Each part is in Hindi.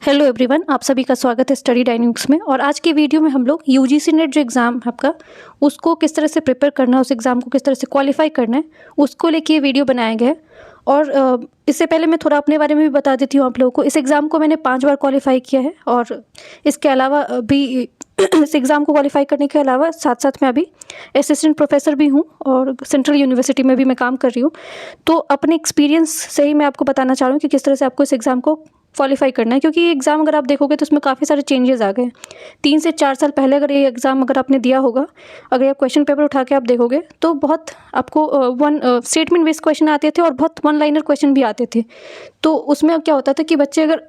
हेलो एवरीवन, आप सभी का स्वागत है स्टडी डायनेमिक्स में। और आज के वीडियो में हम लोग यूजीसी नेट जो एग्ज़ाम है आपका, उसको किस तरह से प्रिपेयर करना है, उस एग्ज़ाम को किस तरह से क्वालिफाई करना है, उसको लेके ये वीडियो बनाया गया है। और इससे पहले मैं थोड़ा अपने बारे में भी बता देती हूँ आप लोगों को। इस एग्ज़ाम को मैंने 5 बार क्वालिफाई किया है और इसके अलावा भी इस एग्ज़ाम को क्वालिफाई करने के अलावा साथ साथ मैं अभी असिस्टेंट प्रोफेसर भी हूँ और सेंट्रल यूनिवर्सिटी में भी मैं काम कर रही हूँ। तो अपने एक्सपीरियंस से ही मैं आपको बताना चाह रही हूँ कि किस तरह से आपको इस एग्ज़ाम को क्वालिफाई करना है, क्योंकि ये एग्ज़ाम अगर आप देखोगे तो उसमें काफ़ी सारे चेंजेस आ गए। 3 से 4 साल पहले अगर ये एग्ज़ाम अगर आपने दिया होगा, अगर आप क्वेश्चन पेपर उठा के आप देखोगे तो बहुत आपको स्टेटमेंट बेस्ड क्वेश्चन आते थे और बहुत वन लाइनर क्वेश्चन भी आते थे। तो उसमें क्या होता था कि बच्चे अगर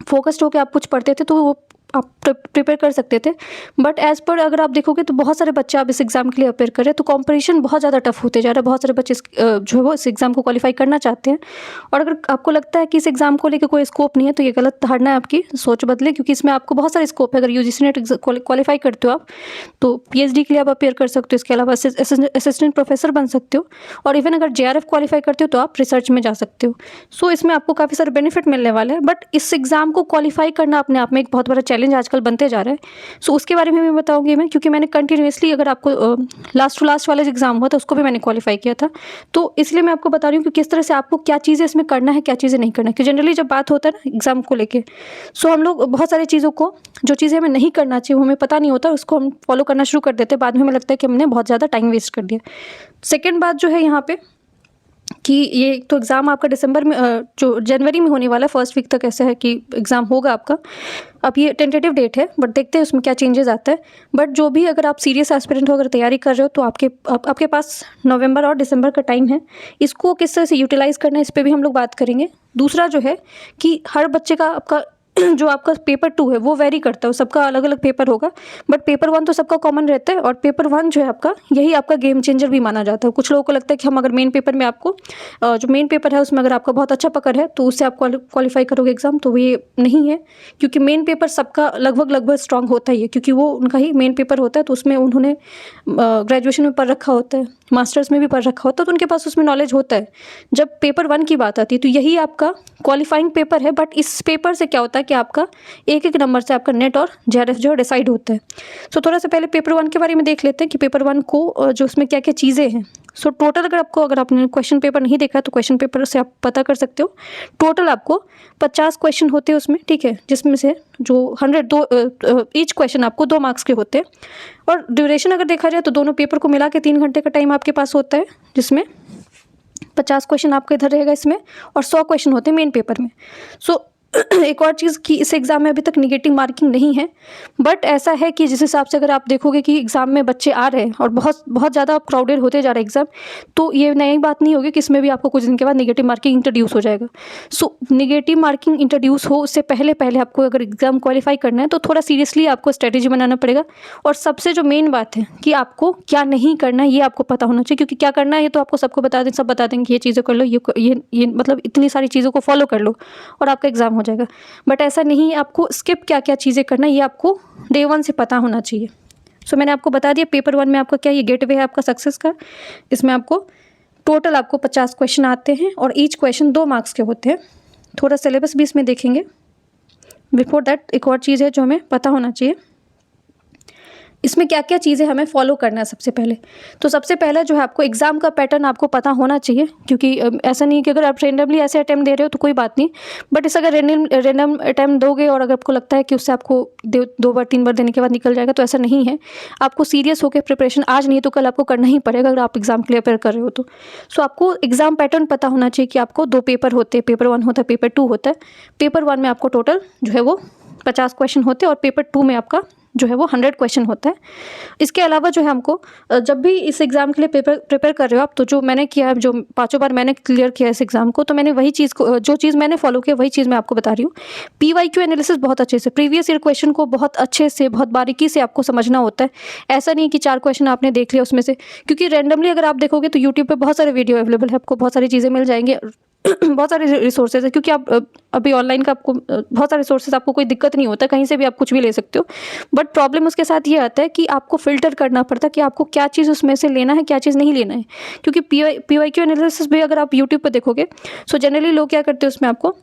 फोकस्ड होकर आप कुछ पढ़ते थे तो वो आप प्रिपेयर कर सकते थे। बट एज़ पर अगर आप देखोगे तो बहुत सारे बच्चे आप इस एग्ज़ाम के लिए अपेयर कर रहे हैं, तो कंपटीशन बहुत ज़्यादा टफ होते जा रहा है। बहुत सारे बच्चे जो है वो इस एग्ज़ाम को क्वालिफाई करना चाहते हैं। और अगर आपको लगता है कि इस एग्ज़ाम को लेकर कोई स्कोप नहीं है, तो ये गलत धारणा है आपकी, सोच बदले, क्योंकि इसमें आपको बहुत सारे स्कोप है। अगर यूजीसी नेट क्वालिफाई करते हो आप तो पीएचडी के लिए आप अपेयर कर सकते हो। इसके अलावा असिस्टेंट प्रोफेसर बन सकते हो। और इवन अगर जेआरएफ क्वालिफाई करते हो तो आप रिसर्च में जा सकते हो। सो इसमें आपको काफ़ी सारे बेनिफिट मिलने वाले हैं। बट इस एग्ज़ाम को क्वालिफाई करना अपने आप में एक बहुत बड़ा चैलेंज आजकल बनते जा रहा है। सो उसके बारे में मैं बताऊंगी क्योंकि मैंने कंटिन्यूसली, अगर आपको लास्ट टू लास्ट वाला एग्जाम हुआ था उसको भी मैंने क्वालिफाई किया था। तो इसलिए मैं आपको बता रही हूँ कि किस तरह से आपको क्या चीज़ें इसमें करना है, क्या चीज़ें नहीं करना है। क्योंकि जनरली जब बात होता है ना एग्जाम को लेके, सो हम लोग बहुत सारी चीज़ों को, जो चीज़ें हमें नहीं करना चाहिए, वो हमें पता नहीं होता, उसको हम फॉलो करना शुरू कर देते हैं। बाद में हमें लगता है कि हमने बहुत ज़्यादा टाइम वेस्ट कर दिया। सेकेंड बात जो है यहाँ पे कि ये तो एग्ज़ाम आपका दिसंबर में, जो जनवरी में होने वाला है, फर्स्ट वीक तक ऐसा है कि एग्ज़ाम होगा आपका। अब ये टेंटेटिव डेट है, बट देखते हैं उसमें क्या चेंजेस आता है। बट जो भी, अगर आप सीरियस एस्पिरेंट हो, अगर तैयारी कर रहे हो, तो आपके पास नवंबर और दिसंबर का टाइम है। इसको किस तरह से यूटिलाइज़ करना है, इस पर भी हम लोग बात करेंगे। दूसरा जो है कि हर बच्चे का आपका जो आपका पेपर 2 है वो वेरी करता है, सबका अलग अलग पेपर होगा। बट पेपर 1 तो सबका कॉमन रहता है, और पेपर 1 जो है आपका, यही आपका गेम चेंजर भी माना जाता है। कुछ लोगों को लगता है कि हम अगर मेन पेपर में आपको, जो मेन पेपर है उसमें अगर आपका बहुत अच्छा पकड़ है तो उससे आप क्वालिफाई करोगे एग्जाम, तो ये नहीं है। क्योंकि मेन पेपर सबका लगभग स्ट्रांग होता ही है, क्योंकि वो उनका ही मेन पेपर होता है। तो उसमें उन्होंने ग्रेजुएशन में पढ़ रखा होता है, मास्टर्स में भी पढ़ रखा होता है, तो उनके पास उसमें नॉलेज होता है। जब पेपर 1 की बात आती है तो यही आपका क्वालिफाइंग पेपर है। बट इस पेपर से क्या होता है कि आपका एक एक नंबर से आपका नेट और जेआरएफ जो डिसाइड होता है। सो थोड़ा सा पहले पेपर 1 के बारे में देख लेते हैं कि पेपर 1 को जो उसमें क्या क्या चीज़ें हैं। सो टोटल अगर आपने क्वेश्चन पेपर नहीं देखा तो क्वेश्चन पेपर से आप पता कर सकते हो। टोटल आपको 50 क्वेश्चन होते हैं उसमें, ठीक है, जिसमें से जो 100 ईच क्वेश्चन आपको 2 मार्क्स के होते हैं। और ड्यूरेशन अगर देखा जाए तो दोनों पेपर को मिला के 3 घंटे का टाइम आपके पास होता है, जिसमें 50 क्वेश्चन आपका इधर रहेगा इसमें, और 100 क्वेश्चन होते हैं मेन पेपर में। सो एक और चीज़ कि इस एग्ज़ाम में अभी तक निगेटिव मार्किंग नहीं है। बट ऐसा है कि जिस हिसाब से अगर आप देखोगे कि एग्ज़ाम में बच्चे आ रहे हैं और बहुत बहुत ज़्यादा क्राउडेड होते जा रहा है एग्ज़ाम, तो ये नई बात नहीं होगी कि इसमें भी आपको कुछ दिन के बाद निगेटिव मार्किंग इंट्रोड्यूस हो जाएगा। सो निगेटिव मार्किंग इंट्रोड्यूस हो उससे पहले पहले आपको अगर एग्ज़ाम क्वालिफाई करना है तो थोड़ा सीरियसली आपको स्ट्रेटेजी बनाना पड़ेगा। और सबसे जो मेन बात है कि आपको क्या नहीं करना है, ये आपको पता होना चाहिए। क्योंकि क्या करना है ये तो आपको सबको बता दें, सब बता देंगे कि ये चीज़ें कर लो, ये मतलब इतनी सारी चीज़ों को फॉलो कर लो और आपका एग्ज़ाम हो जाएगा। बट ऐसा नहीं है, आपको स्किप क्या क्या चीज़ें करना है ये आपको डे 1 से पता होना चाहिए। सो मैंने आपको बता दिया पेपर 1 में आपका क्या, ये गेटवे है आपका सक्सेस का। इसमें आपको टोटल आपको 50 क्वेश्चन आते हैं और ईच क्वेश्चन 2 मार्क्स के होते हैं। थोड़ा सिलेबस भी इसमें देखेंगे। बिफोर दैट एक और चीज़ है जो हमें पता होना चाहिए, इसमें क्या क्या चीज़ें हमें फॉलो करना है। सबसे पहले तो सबसे पहला जो है, आपको एग्ज़ाम का पैटर्न आपको पता होना चाहिए। क्योंकि ऐसा नहीं कि अगर आप रेंडमली ऐसे अटैम्प्ट दे रहे हो तो कोई बात नहीं। बट इस अगर रैंडम अटैम्प्ट दोगे और अगर आपको लगता है कि उससे आपको 2 बार 3 बार देने के बाद निकल जाएगा, तो ऐसा नहीं है। आपको सीरियस होकर प्रिपरेशन आज नहीं तो कल आपको करना ही पड़ेगा, अगर आप एग्ज़ाम के लिए अपेयर कर रहे हो तो। सो आपको एग्ज़ाम पैटर्न पता होना चाहिए कि आपको 2 पेपर होते हैं, पेपर 1 होता है, पेपर 2 होता है। पेपर 1 में आपको टोटल जो है वो 50 क्वेश्चन होते हैं और पेपर 2 में आपका जो है वो 100 क्वेश्चन होता है। इसके अलावा जो है हमको जब भी इस एग्ज़ाम के लिए प्रिपेयर कर रहे हो आप, तो जो मैंने किया है, जो 5 बार मैंने क्लियर किया इस एग्ज़ाम को, तो मैंने वही चीज़ को, जो चीज़ मैंने फॉलो किया वही चीज़ मैं आपको बता रही हूँ। पीवाईक्यू एनालिसिस बहुत अच्छे से, प्रीवियस ईयर क्वेश्चन को बहुत अच्छे से, बहुत बारीकी से आपको समझना होता है। ऐसा नहीं कि 4 क्वेश्चन आपने देख लिया उसमें से, क्योंकि रैंडमली अगर आप देखोगे तो यूट्यूब पर बहुत सारे वीडियो अवेलेबल है, आपको बहुत सारी चीज़ें मिल जाएंगी। बहुत सारे रिसोर्सेज है, क्योंकि आप अभी ऑनलाइन का आपको बहुत सारे रिसोर्सेज, आपको कोई दिक्कत नहीं होता, कहीं से भी आप कुछ भी ले सकते हो। बट प्रॉब्लम उसके साथ ये आता है कि आपको फिल्टर करना पड़ता है कि आपको क्या चीज़ उसमें से लेना है, क्या चीज़ नहीं लेना है। क्योंकि पीवाईक्यू एनालिसिस भी अगर आप यूट्यूब पर देखोगे, सो जनरली लोग क्या करते हैं उसमें आपको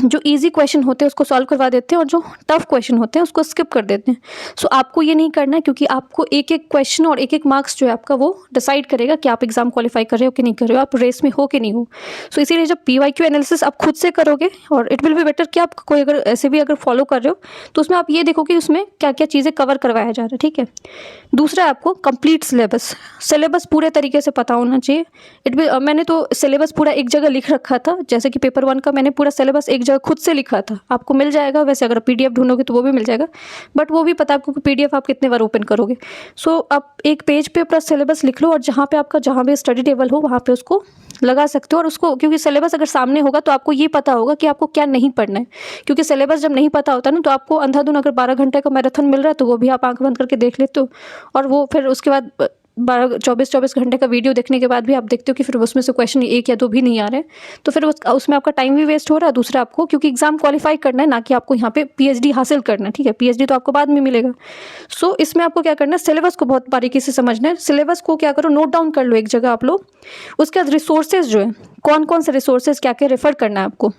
जो इजी क्वेश्चन होते हैं उसको सॉल्व करवा देते हैं और जो टफ क्वेश्चन होते हैं उसको स्किप कर देते हैं। सो आपको ये नहीं करना है, क्योंकि आपको एक एक क्वेश्चन और एक एक मार्क्स जो है आपका वो डिसाइड करेगा कि आप एग्जाम क्वालिफाई कर रहे हो कि नहीं कर रहे हो, आप रेस में हो कि नहीं हो। सो इसीलिए जब PYQ एनालिसिस आप खुद से करोगे, और इट विल बी बेटर कि आप कोई अगर ऐसे भी अगर फॉलो कर रहे हो तो उसमें आप ये देखो कि उसमें क्या क्या चीज़ें कवर करवाया जा रहा है, ठीक है। दूसरा आपको कंप्लीट सिलेबस पूरे तरीके से पता होना चाहिए। मैंने तो सिलेबस पूरा एक जगह लिख रखा था, जैसे कि पेपर 1 का मैंने पूरा सिलेबस एक जगह खुद से लिखा था, आपको मिल जाएगा। वैसे अगर PDF ढूंढोगे तो वो भी मिल जाएगा, बट वो भी पता आपको कि PDF आप कितने बार ओपन करोगे। सो आप एक पेज पे अपना सिलेबस लिख लो, और जहाँ भी स्टडी टेबल हो वहाँ पे उसको लगा सकते हो। और उसको, क्योंकि सिलेबस अगर सामने होगा तो आपको ये पता होगा कि आपको क्या नहीं पढ़ना है, क्योंकि सिलेबस जब नहीं पता होता ना तो आपको अंधाधुन अगर 12 घंटे का मैराथन मिल रहा है तो वो भी आप आंख बंद करके देख लेते हो, और वो फिर उसके बाद 24 घंटे का वीडियो देखने के बाद भी आप देखते हो कि फिर उसमें से क्वेश्चन 1 या 2 भी नहीं आ रहे, तो फिर उसमें आपका टाइम भी वेस्ट हो रहा है। दूसरा आपको, क्योंकि एग्जाम क्वालिफाई करना है, ना कि आपको यहाँ पे PhD हासिल करना है, ठीक है। PhD तो आपको बाद में मिलेगा। सो इसमें आपको क्या करना है, सिलेबस को बहुत बारीकी से समझना है। सिलेबस को क्या करो, नोट डाउन कर लो एक जगह आप लोग। उसके बाद रिसोर्सेज जो है, कौन कौन से रिसोर्सेज क्या क्या रेफर करना है आपको।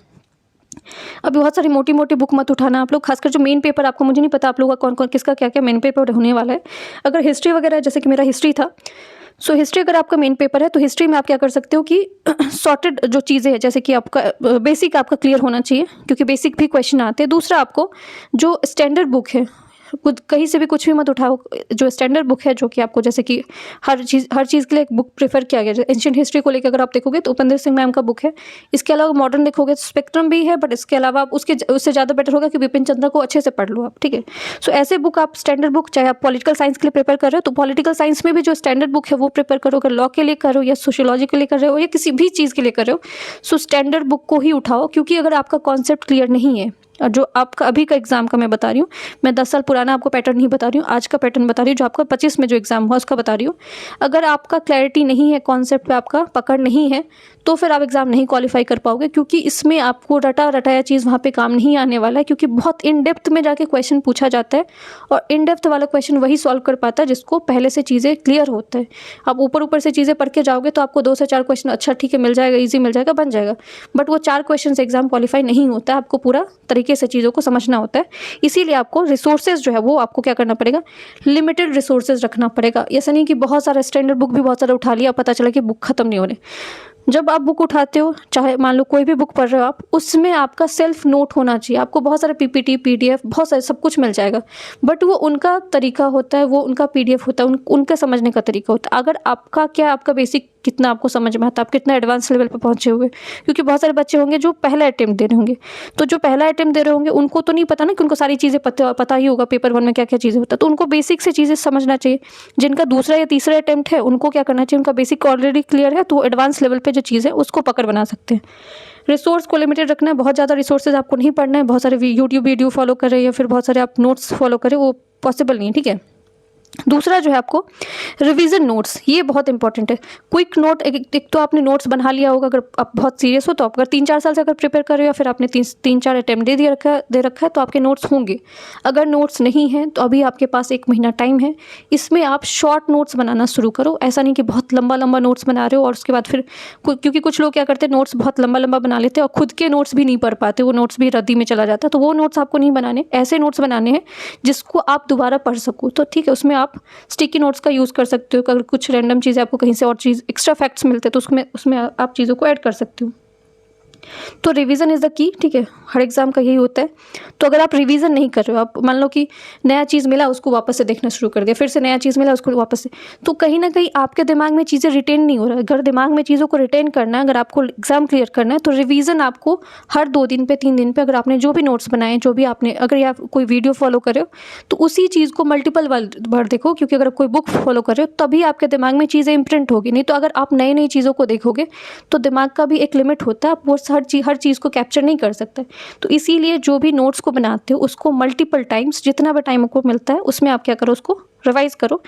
अभी बहुत सारी मोटी मोटी बुक मत उठाना आप लोग, खासकर जो मेन पेपर आपको, मुझे नहीं पता आप लोगों का कौन कौन किसका क्या क्या मेन पेपर होने वाला है। अगर हिस्ट्री वगैरह, जैसे कि मेरा हिस्ट्री था, सो हिस्ट्री अगर आपका मेन पेपर है तो हिस्ट्री में आप क्या कर सकते हो कि सॉर्टेड जो चीज़ें हैं, जैसे कि आपका बेसिक आपका क्लियर होना चाहिए, क्योंकि बेसिक भी क्वेश्चन आते हैं। दूसरा आपको जो स्टैंडर्ड बुक है, खुद कहीं से भी कुछ भी मत उठाओ, जो स्टैंडर्ड बुक है, जो कि आपको जैसे कि हर चीज़ के लिए एक बुक प्रेफर किया गया है। एंशिएंट हिस्ट्री को लेकर अगर आप देखोगे तो उपेंद्र सिंह मैम का बुक है। इसके अलावा मॉडर्न देखोगे तो स्पेक्ट्रम भी है, बट इसके अलावा आप उससे ज़्यादा बेटर होगा कि बिपिन चंद्र को अच्छे से पढ़ लो आप, ठीक है। सो ऐसे बुक आप स्टैंडर्ड बुक, चाहे आप पॉलिटिकल साइंस के लिए प्रिपेयर कर रहे हो तो पॉलिटिकल साइंस में भी जो स्टैंडर्ड बुक है वो प्रिपेयर करो। अगर लॉ के लिए कर रहे हो या सोशियोलॉजी के लिए कर रहे हो या किसी भी चीज़ के लिए कर रहे हो, सो स्टैंडर्ड बुक को ही उठाओ। क्योंकि अगर आपका कॉन्सेप्ट क्लियर नहीं है, और जो आपका अभी का एग्जाम का मैं बता रही हूँ, मैं 10 साल पुराना आपको पैटर्न नहीं बता रही हूँ, आज का पैटर्न बता रही हूँ, जो आपका 25 में जो एग्जाम हुआ उसका बता रही हूँ। अगर आपका क्लैरिटी नहीं है, कॉन्सेप्ट पे आपका पकड़ नहीं है, तो फिर आप एग्जाम नहीं क्वालिफाई कर पाओगे, क्योंकि इसमें आपको रटाया चीज़ वहाँ पे काम नहीं आने वाला है। क्योंकि बहुत इन डेप्थ में जाके क्वेश्चन पूछा जाता है, और इन डेप्थ वाला क्वेश्चन वही सॉल्व कर पाता है जिसको पहले से चीज़ें क्लियर होता है। आप ऊपर से चीज़ें पढ़ के जाओगे तो आपको 2 से 4 क्वेश्चन अच्छा ठीक है मिल जाएगा, ईजी मिल जाएगा, बन जाएगा, बट वो 4 क्वेश्चन से एग्जाम क्वालिफाई नहीं होता है। आपको पूरा तरीके से चीज़ों को समझना होता है। इसीलिए आपको रिसोर्सेज जो है वो आपको क्या करना पड़ेगा, लिमिटेड रिसोर्सेज रखना पड़ेगा। ऐसा नहीं कि बहुत सारा स्टैंडर्ड बुक भी बहुत सारा उठा लिया, पता चला कि बुक खत्म नहीं हो रही। जब आप बुक उठाते हो, चाहे मान लो कोई भी बुक पढ़ रहे हो आप, उसमें आपका सेल्फ नोट होना चाहिए। आपको बहुत सारे PPT PDF बहुत सारे सब कुछ मिल जाएगा, बट वो उनका तरीका होता है, वो उनका PDF होता है, उनका समझने का तरीका होता है। अगर आपका बेसिक कितना आपको समझ में आता है, आप कितना एडवांस लेवल पर पहुंचे हुए, क्योंकि बहुत सारे बच्चे होंगे जो पहला अटेम्प्ट दे रहे होंगे, तो जो पहला अटेम्प्ट दे रहे होंगे उनको तो नहीं पता ना कि उनको सारी चीज़ें पता ही होगा पेपर 1 में क्या क्या चीज़ें होता है, तो उनको बेसिक से चीज़ें समझना चाहिए। जिनका दूसरा या तीसरा अटेम्प्ट है उनको क्या करना चाहिए, उनका बेसिक ऑलरेडी क्लियर है, तो वो एडवांस लेवल पर जो चीज़ है उसको पकड़ बना सकते हैं। रिसोर्स को लिमिटेड रखना है, बहुत ज़्यादा रिसोर्सेज आपको नहीं पढ़ना है, बहुत सारे यूट्यूब वीडियो फॉलो करें या फिर बहुत सारे आप नोट्स फॉलो करें, वो पॉसिबल नहीं है, ठीक है। दूसरा जो है आपको रिवीजन नोट्स, ये बहुत इंपॉर्टेंट है। क्विक नोट, एक तो आपने नोट्स बना लिया होगा अगर आप बहुत सीरियस हो तो। आप अगर 3-4 साल से अगर प्रिपेयर कर रहे हो या फिर आपने 3-4 अटैम्प्ट दे रखा है तो आपके नोट्स होंगे। अगर नोट्स नहीं हैं तो अभी आपके पास 1 महीना टाइम है, इसमें आप शॉर्ट नोट्स बनाना शुरू करो। ऐसा नहीं कि बहुत लंबा नोट्स बना रहे हो और उसके बाद फिर, क्योंकि कुछ लोग क्या करते हैं, नोट्स बहुत लंबा बना लेते हैं और खुद के नोट्स भी नहीं पढ़ पाते, वो नोट्स भी रद्दी में चला जाता है। तो वो नोट्स आपको नहीं बनाने, ऐसे नोट्स बनाने हैं जिसको आप दोबारा पढ़ सको। तो ठीक है, उसमें आप स्टिकी नोट्स का यूज़ कर सकते हो। अगर कुछ रैंडम चीज़ें आपको कहीं से और चीज़ एक्स्ट्रा फैक्ट्स मिलते हैं तो उसमें आप चीज़ों को ऐड कर सकते हो। तो रिवीजन इज़ द की, ठीक है, हर एग्जाम का यही होता है। तो अगर आप रिवीजन नहीं कर रहे हो, आप मान लो कि नया चीज़ मिला उसको वापस से देखना शुरू कर दिया, फिर से नया चीज़ मिला उसको वापस से, तो कहीं ना कहीं आपके दिमाग में चीज़ें रिटेन नहीं हो रहा है। अगर दिमाग में चीज़ों को रिटेन करना है, अगर आपको एग्जाम क्लियर करना है, तो रिवीजन आपको हर 2 दिन पे 3 दिन पे, अगर आपने जो भी नोट्स बनाए, जो भी आपने, अगर आप कोई वीडियो फॉलो कर रहे हो तो उसी चीज़ को मल्टीपल बार देखो, क्योंकि अगर कोई बुक फॉलो कर रहे हो तभी आपके दिमाग में चीज़ें इंप्रिंट होगी। नहीं तो अगर आप नई चीज़ों को देखोगे तो दिमाग का भी एक लिमिट होता है, आप वो हर चीज़ को कैप्चर नहीं कर सकते। तो इसीलिए जो भी नोट्स को बनाते हो उसको मल्टीपल टाइम्स, जितना भी टाइम आपको मिलता है उसमें आप क्या करो, उसको रिवाइज करो।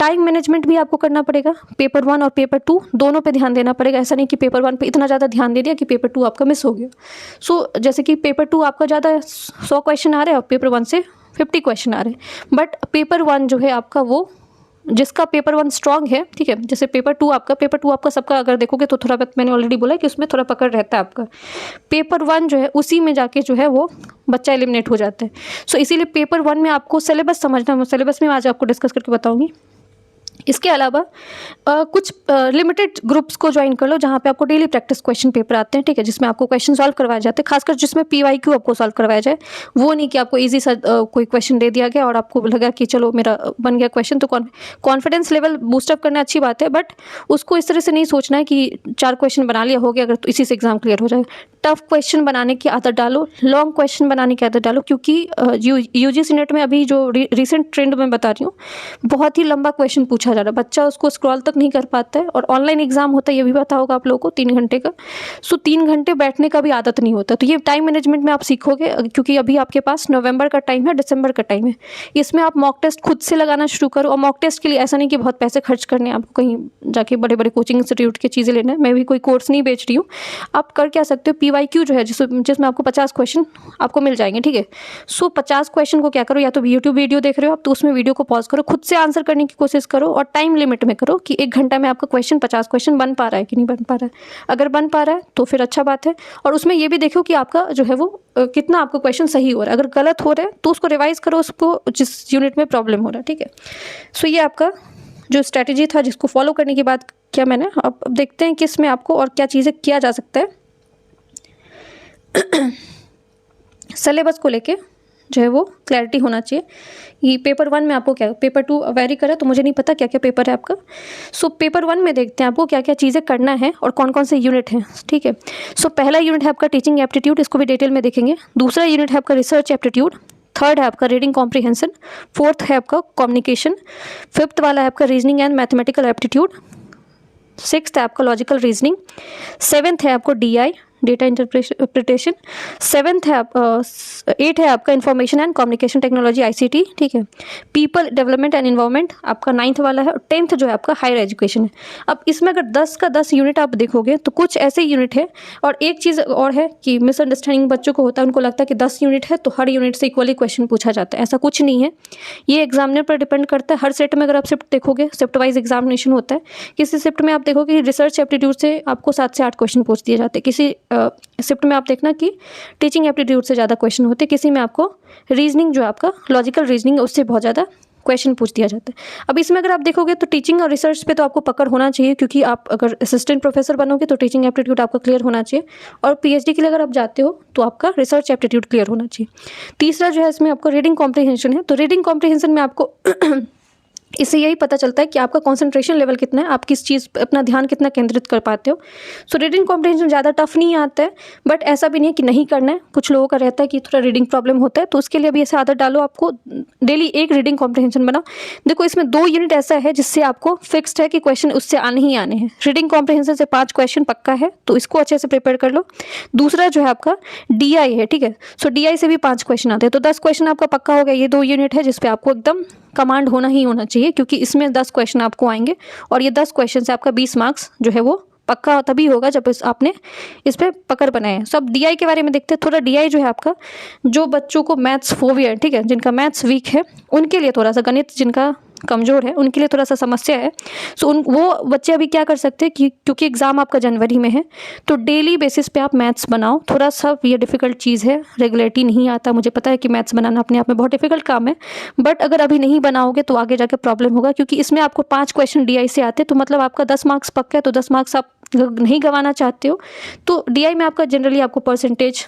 टाइम मैनेजमेंट भी आपको करना पड़ेगा। पेपर 1 और पेपर 2 दोनों पे ध्यान देना पड़ेगा। ऐसा नहीं कि पेपर 1 पे इतना ज़्यादा ध्यान दे दिया कि पेपर 2 आपका मिस हो गया। सो जैसे कि पेपर 2 आपका ज़्यादा 100 क्वेश्चन आ रहे हैं और पेपर 1 से 50 क्वेश्चन आ रहे हैं, बट पेपर 1 जो है आपका वो जिसका पेपर 1 स्ट्रांग है, ठीक है, जैसे पेपर 2 आपका सबका अगर देखोगे तो थोड़ा बहुत मैंने ऑलरेडी बोला कि उसमें थोड़ा पकड़ रहता है आपका। पेपर 1 जो है उसी में जाके जो है वो बच्चा एलिमिनेट हो जाता है। सो इसीलिए पेपर 1 में आपको सिलेबस समझना, मैं सिलेबस में आज आपको डिस्कस करके बताऊंगी। इसके अलावा कुछ लिमिटेड ग्रुप्स को ज्वाइन कर लो जहाँ पे आपको डेली प्रैक्टिस क्वेश्चन पेपर आते हैं, ठीक है, जिसमें आपको क्वेश्चन सॉल्व करवाए जाते हैं, खासकर जिसमें PYQ आपको सॉल्व करवाया जाए। वो नहीं कि आपको इजी सा कोई क्वेश्चन दे दिया गया और आपको लगा कि चलो मेरा बन गया क्वेश्चन, तो कॉन्फिडेंस लेवल बूस्टअप करना अच्छी बात है, बट उसको इस तरह से नहीं सोचना है कि 4 क्वेश्चन बना लिया हो गया अगर तो इसी से एग्जाम क्लियर हो जाए। टफ क्वेश्चन बनाने की आदत डालो, लॉन्ग क्वेश्चन बनाने की आदत डालो, क्योंकि UGC नेट में अभी जो रिसेंट ट्रेंड में बता रही हूँ, बहुत ही लंबा क्वेश्चन पूछा जा रहा है, बच्चा उसको स्क्रॉल तक नहीं कर पाता है। और ऑनलाइन एग्जाम होता है, ये भी पता होगा आप लोगों को, 3 घंटे का। सो 3 घंटे बैठने का भी आदत नहीं होता, तो ये टाइम मैनेजमेंट में आप सीखोगे, क्योंकि अभी आपके पास नवंबर का टाइम है, दिसंबर का टाइम है, इसमें आप मॉक टेस्ट खुद से लगाना शुरू करो। और मॉक टेस्ट के लिए ऐसा नहीं कि बहुत पैसे खर्च करने हैं आपको, कहीं जाके बड़े बड़े कोचिंग इंस्टीट्यूट की चीज़ें लेना है। मैं भी कोई कोर्स नहीं बेच रही हूँ। आप कर क्या सकते हो, PYQ जो है जिसमें आपको 50 क्वेश्चन आपको मिल जाएंगे, ठीक है। सो 50 क्वेश्चन को क्या करो, या तो यूट्यूब वीडियो देख रहे हो आप तो उसमें वीडियो को पॉज करो, खुद से आंसर करने की कोशिश करो, और टाइम लिमिट में करो कि 1 घंटा में आपका क्वेश्चन 50 क्वेश्चन बन पा रहा है कि नहीं बन पा रहा है। अगर बन पा रहा है तो फिर अच्छा बात है, और उसमें ये भी देखो कि आपका जो है वो कितना आपका क्वेश्चन सही हो रहा है। अगर गलत हो रहा है तो उसको रिवाइज करो, उसको जिस यूनिट में प्रॉब्लम हो रहा है, ठीक है। सो ये आपका जो स्ट्रैटेजी था जिसको फॉलो करने की बात किया मैंने। अब देखते हैं कि इसमें आपको और क्या चीज़ें किया जा सकता है। सिलेबस को लेके जो है वो क्लैरिटी होना चाहिए। ये पेपर 1 में आपको क्या, पेपर 2 वेरी करे तो मुझे नहीं पता क्या क्या पेपर है आपका। सो पेपर 1 में देखते हैं आपको क्या क्या चीज़ें करना है और कौन कौन से यूनिट हैं, ठीक है। सो पहला यूनिट है आपका टीचिंग एप्टीट्यूड, इसको भी डिटेल में देखेंगे। दूसरा यूनिट है आपका रिसर्च एप्टीट्यूड। थर्ड है आपका रीडिंग कॉम्प्रिहेंशन। फोर्थ है आपका कम्युनिकेशन। फिफ्थ वाला है आपका reasoning and mathematical aptitude. Sixth है आपका लॉजिकल रीजनिंग। सेवेंथ है आपको DI, डेटा इंटरप्रिटेशन। सेवेंथ है 8 है आपका information and communication technology ICT, ठीक है। पीपल डेवलपमेंट एंड इन्वायरमेंट आपका 9th वाला है। और 10th जो है आपका हायर एजुकेशन है। अब इसमें अगर 10 का 10 यूनिट आप देखोगे तो कुछ ऐसे यूनिट है। और एक चीज़ और है कि मिसअंडरस्टैंडिंग बच्चों को होता है, उनको लगता है कि 10 यूनिट है तो हर यूनिट से इक्वली क्वेश्चन पूछा जाता है। ऐसा कुछ नहीं है, ये एग्जामिनर पर डिपेंड करता है। हर सेट में अगर आप शिफ्ट देखोगे, शिफ्ट वाइज एग्जामिनेशन होता है। किसी शिफ्ट में आप देखोगे कि रिसर्च एप्टीट्यूड से आपको 7 से 8 क्वेश्चन पूछ दिए जाते हैं। किसी शिफ्ट में आप देखना कि टीचिंग एप्टीट्यूड से ज़्यादा क्वेश्चन होते हैं। किसी में आपको रीजनिंग जो आपका लॉजिकल रीजनिंग है उससे बहुत ज़्यादा क्वेश्चन पूछ दिया जाता है। अब इसमें अगर आप देखोगे तो टीचिंग और रिसर्च पे तो आपको पकड़ होना चाहिए, क्योंकि आप अगर असिस्टेंट प्रोफेसर बनोगे तो टीचिंग एप्टीट्यूड आपका क्लियर होना चाहिए, और PhD के लिए अगर आप जाते हो तो आपका रिसर्च एप्टीट्यूड क्लियर होना चाहिए। तीसरा जो है इसमें आपको रीडिंग कॉम्प्रिहेंशन है। तो रीडिंग कॉम्प्रिहेंशन में आपको इससे यही पता चलता है कि आपका कंसंट्रेशन लेवल कितना है, आप किस चीज़ पर अपना ध्यान कितना केंद्रित कर पाते हो। सो रीडिंग कॉम्प्रिहेंशन ज़्यादा टफ नहीं आता है, बट ऐसा भी नहीं है कि नहीं करना है। कुछ लोगों का रहता है कि थोड़ा रीडिंग प्रॉब्लम होता है, तो उसके लिए भी ऐसे आदत डालो, आपको डेली एक रीडिंग कॉम्प्रिहेंशन बनाओ। देखो इसमें 2 यूनिट ऐसा है जिससे आपको फिक्स्ड है कि क्वेश्चन उससे आने ही आने हैं। रीडिंग कॉम्प्रिहेंशन से 5 क्वेश्चन पक्का है, तो इसको अच्छे से प्रिपेयर कर लो। दूसरा जो है आपका DI है, ठीक है। सो DI से भी 5 क्वेश्चन आते हैं, तो 10 क्वेश्चन आपका पक्का हो गया। ये 2 यूनिट है जिसपे आपको एकदम कमांड होना ही होना चाहिए, क्योंकि इसमें 10 क्वेश्चन आपको आएंगे, और ये 10 क्वेश्चन से आपका 20 मार्क्स जो है वो पक्का तभी होगा जब आपने इस पर पकड़ बनाए हैं। सब DI के बारे में देखते हैं थोड़ा। DI जो है आपका, जो बच्चों को मैथ्स फोबिया है, ठीक है, जिनका मैथ्स वीक है उनके लिए थोड़ा सा, गणित जिनका कमज़ोर है उनके लिए थोड़ा सा समस्या है। सो वो बच्चे अभी क्या कर सकते हैं कि क्योंकि एग्ज़ाम आपका जनवरी में है, तो डेली बेसिस पे आप मैथ्स बनाओ। थोड़ा सा ये डिफ़िकल्ट चीज़ है, रेगुलरिटी नहीं आता, मुझे पता है कि मैथ्स बनाना अपने आप में बहुत डिफिकल्ट काम है, बट अगर अभी नहीं बनाओगे तो आगे जाके प्रॉब्लम होगा, क्योंकि इसमें आपको 5 क्वेश्चन DI से आते हैं, तो मतलब आपका 10 मार्क्स पक्का है। तो 10 मार्क्स आप नहीं गंवाना चाहते हो, तो DI में आपका जनरली आपको परसेंटेज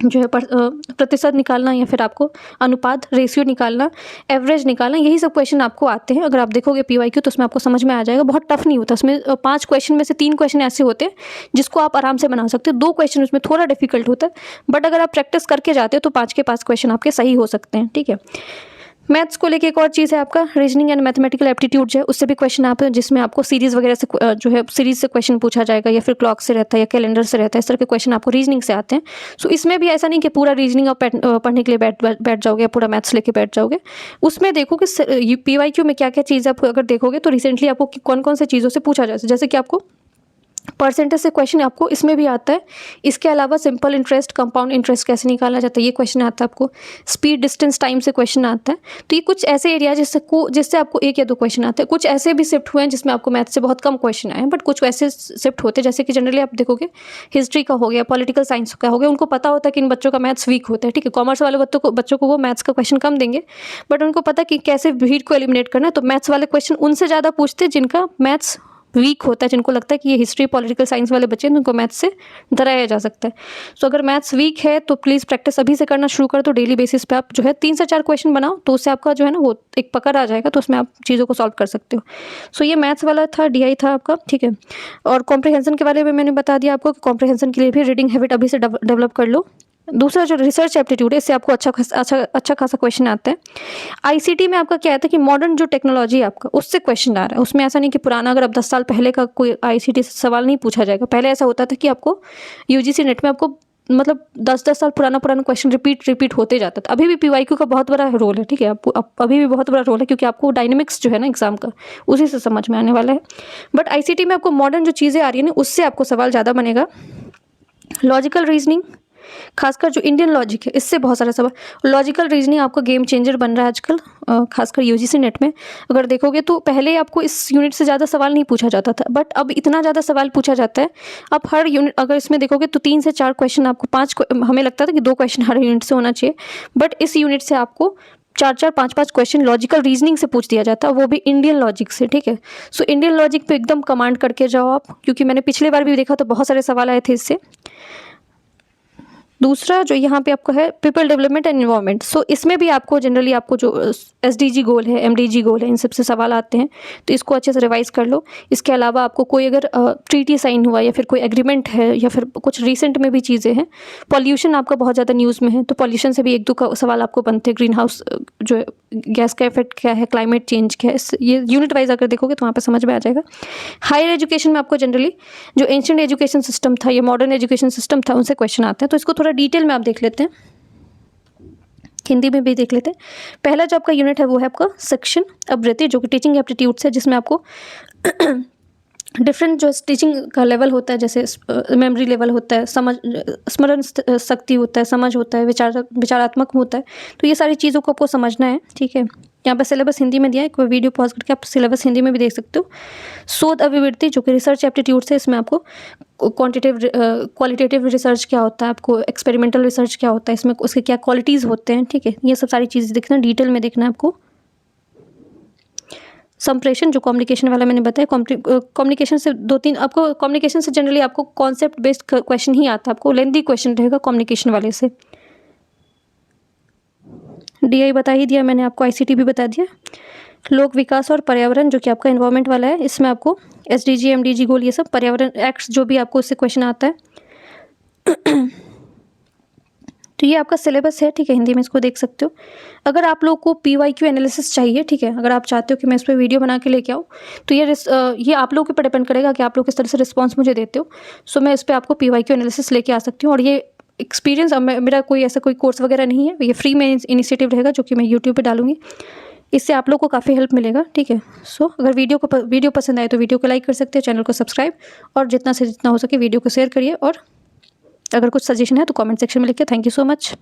जो है प्रतिशत निकालना, या फिर आपको अनुपात रेशियो निकालना, एवरेज निकालना, यही सब क्वेश्चन आपको आते हैं। अगर आप देखोगे PYQ तो उसमें आपको समझ में आ जाएगा, बहुत टफ नहीं होता। उसमें 5 क्वेश्चन में से 3 क्वेश्चन ऐसे होते हैं जिसको आप आराम से बना सकते हो। 2 क्वेश्चन उसमें थोड़ा डिफिकल्ट होता है, बट अगर आप प्रैक्टिस करके जाते हो तो 5 के 5 क्वेश्चन आपके सही हो सकते हैं, ठीक है। मैथ्स को लेके एक और चीज़ है आपका रीजनिंग एंड मैथमेटिकल एप्टीट्यूड जो है, उससे भी क्वेश्चन आप जिसमें आपको सीरीज़ वगैरह से जो है सीरीज़ से क्वेश्चन पूछा जाएगा, या फिर क्लॉक से रहता है या कैलेंडर से रहता है, इस तरह के क्वेश्चन आपको रीजनिंग से आते हैं। सो इसमें भी ऐसा नहीं कि पूरा रीजनिंग आप पढ़ने के लिए बैठ जाओगे या पूरा मैथ्स लेके बैठ जाओगे। उसमें देखो कि PYQ में क्या क्या चीज़ आप अगर देखोगे तो रिसेंटली आपको कौन कौन से चीज़ों से पूछा जाए, जैसे कि आपको परसेंटेज से क्वेश्चन आपको इसमें भी आता है। इसके अलावा सिंपल इंटरेस्ट, कंपाउंड इंटरेस्ट कैसे निकाला जाता है ये क्वेश्चन आता है आपको। स्पीड, डिस्टेंस, टाइम से क्वेश्चन आता है। तो ये कुछ ऐसे एरिया जिससे आपको 1 या 2 क्वेश्चन आते हैं। कुछ ऐसे भी शिफ्ट हुए हैं जिसमें आपको मैथ से बहुत कम क्वेश्चन आए हैं, बट कुछ वैसे शिफ्ट होते हैं जैसे कि जनरली आप देखोगे हिस्ट्री का हो गया, पॉलिटिकल साइंस का हो गया, उनको पता होता है कि इन बच्चों का मैथ्स वीक होता है, ठीक है। कॉमर्स वाले बच्चों को वो मैथ्स का क्वेश्चन कम देंगे, बट उनको पता कि कैसे भीड़ को एलिमिनेट करना है, तो मैथ्स वाले क्वेश्चन उनसे ज़्यादा पूछते हैं जिनका मैथ्स वीक होता है, जिनको लगता है कि ये हिस्ट्री, पॉलिटिकल साइंस वाले बच्चे हैं, उनको मैथ्स से डराया जा सकता है। सो अगर मैथ्स वीक है तो प्लीज़ प्रैक्टिस अभी से करना शुरू कर दो। डेली बेसिस पे आप जो है 3 से 4 क्वेश्चन बनाओ, तो उससे आपका जो है ना वो एक पकड़ आ जाएगा, तो उसमें आप चीज़ों को सॉल्व कर सकते हो। सो ये मैथ्स वाला था, DI था आपका, ठीक है। और कॉम्प्रिहेंशन के बारे में मैंने बता दिया आपको कि कॉम्प्रिहेंशन के लिए भी रीडिंग हैबिट अभी से डेवलप कर लो। दूसरा जो रिसर्च एप्टीट्यूड है, इससे आपको अच्छा खासा क्वेश्चन आता है। ICT में आपका क्या आता है कि मॉडर्न जो टेक्नोलॉजी है आपका, उससे क्वेश्चन आ रहा है। उसमें ऐसा नहीं कि पुराना, अगर आप 10 साल पहले का कोई ICT से सवाल नहीं पूछा जाएगा। पहले ऐसा होता था कि आपको UGC नेट में आपको मतलब 10-10 साल पुराना क्वेश्चन रिपीट होते जाता था। अभी भी PYQ का बहुत बड़ा रोल है, ठीक है। आपको अभी भी बहुत बड़ा रोल है, क्योंकि आपको डायनेमिक्स जो है ना एग्जाम का, उसी से समझ में आने वाला है। बट ICT में आपको मॉडर्न जो चीज़ें आ रही है ना, उससे आपको सवाल ज़्यादा बनेगा। लॉजिकल रीजनिंग, खासकर जो इंडियन लॉजिक है, इससे बहुत सारा सवाल। लॉजिकल रीजनिंग आपका गेम चेंजर बन रहा है आजकल, खासकर UGC नेट में अगर देखोगे तो पहले आपको इस यूनिट से ज़्यादा सवाल नहीं पूछा जाता था, बट अब इतना ज़्यादा सवाल पूछा जाता है। अब हर यूनिट अगर इसमें देखोगे तो 3 से 4 क्वेश्चन आपको, 5, हमें लगता था कि 2 क्वेश्चन हर यूनिट से होना चाहिए, बट इस यूनिट से आपको 4-4, 5-5 क्वेश्चन लॉजिकल रीजनिंग से पूछ दिया जाता है, वो भी इंडियन लॉजिक से, ठीक है। सो इंडियन लॉजिक पे एकदम कमांड करके जाओ आप, क्योंकि मैंने पिछले बार भी देखा तो बहुत सारे सवाल आए थे इससे। दूसरा जो यहाँ पे आपको है पीपल डेवलपमेंट एंड एनवायरनमेंट। सो इसमें भी आपको जनरली आपको जो SDG गोल है, MDG गोल है, इन सब से सवाल आते हैं, तो इसको अच्छे से रिवाइज कर लो। इसके अलावा आपको कोई अगर ट्रीटी साइन हुआ या फिर कोई एग्रीमेंट है या फिर कुछ रिसेंट में भी चीज़ें हैं, पॉल्यूशन आपका बहुत ज़्यादा न्यूज़ में है, तो पॉल्यूशन से भी 1-2 सवाल आपको बनते हैं। ग्रीन हाउस जो गैस का इफेक्ट क्या है, क्लाइमेट चेंज क्या है, ये यूनिट वाइज अगर देखोगे तो वहाँ पे समझ में आ जाएगा। हायर एजुकेशन में आपको जनरली जो एंशिएंट एजुकेशन सिस्टम था या मॉडर्न एजुकेशन सिस्टम था, उनसे क्वेश्चन आते हैं, तो इसको थोड़ा डिटेल में आप देख लेते हैं, हिंदी में भी देख लेते हैं। पहला जो आपका यूनिट है वो है आपका सेक्शन आवृत्ति, जो कि टीचिंग एप्टीट्यूड है, जिसमें आपको डिफरेंट जो टीचिंग का लेवल होता है, जैसे मेमोरी लेवल होता है, समझ, स्मरण शक्ति होता है, समझ होता है, विचारात्मक होता है, तो ये सारी चीज़ों को आपको समझना है, ठीक है। यहाँ पर सिलेबस हिंदी में दिया है, कोई वीडियो पॉज करके आप सिलेबस हिंदी में भी देख सकते हो। शोध अभिवृत्ति जो कि रिसर्च एप्टीट्यूड है, इसमें आपको क्वालिटेटिव रिसर्च क्या होता है, आपको एक्सपेरिमेंटल रिसर्च क्या होता है, इसमें उसके क्या क्वालिटीज़ होते हैं, ठीक है। ये सब सारी चीज़ें देखना, डिटेल में देखना है आपको। संप्रेषण जो कम्युनिकेशन वाला मैंने बताया, कम्युनिकेशन से 2-3 आपको, कम्युनिकेशन से जनरली आपको कॉन्सेप्ट बेस्ड क्वेश्चन ही आता है, आपको लेंथी क्वेश्चन रहेगा कम्युनिकेशन वाले से। DI बता ही दिया मैंने आपको, ICT भी बता दिया। लोक विकास और पर्यावरण जो कि आपका एनवायरनमेंट वाला है, इसमें आपको SDG MDG गोल, ये सब पर्यावरण एक्ट्स जो भी आपको इससे क्वेश्चन आता है। तो ये आपका सिलेबस है, ठीक है, हिंदी में इसको देख सकते हो। अगर आप लोग को PYQ एनालिसिस चाहिए, ठीक है, अगर आप चाहते हो कि मैं इस पर वीडियो बना के लेके आऊँ, तो ये आप लोगों के ऊपर डिपेंड करेगा कि आप लोग किस तरह से रिस्पॉन्स मुझे देते हो। सो मैं इस पर आपको PYQ एनालिसिस लेके आ सकती हूँ। और ये एक्सपीरियंस, अब मेरा कोई ऐसा कोई कोर्स वगैरह नहीं है, ये फ्री में इनिशिएटिव रहेगा जो कि मैं यूट्यूब पर डालूंगी। इससे आप लोग को काफ़ी हेल्प मिलेगा, ठीक है। सो अगर वीडियो पसंद आए तो वीडियो को लाइक कर सकते हैं, चैनल को सब्सक्राइब, और जितना से जितना हो सके वीडियो को शेयर करिए। और अगर कुछ सजेशन है तो कमेंट सेक्शन में लिखिए। Thank you so much.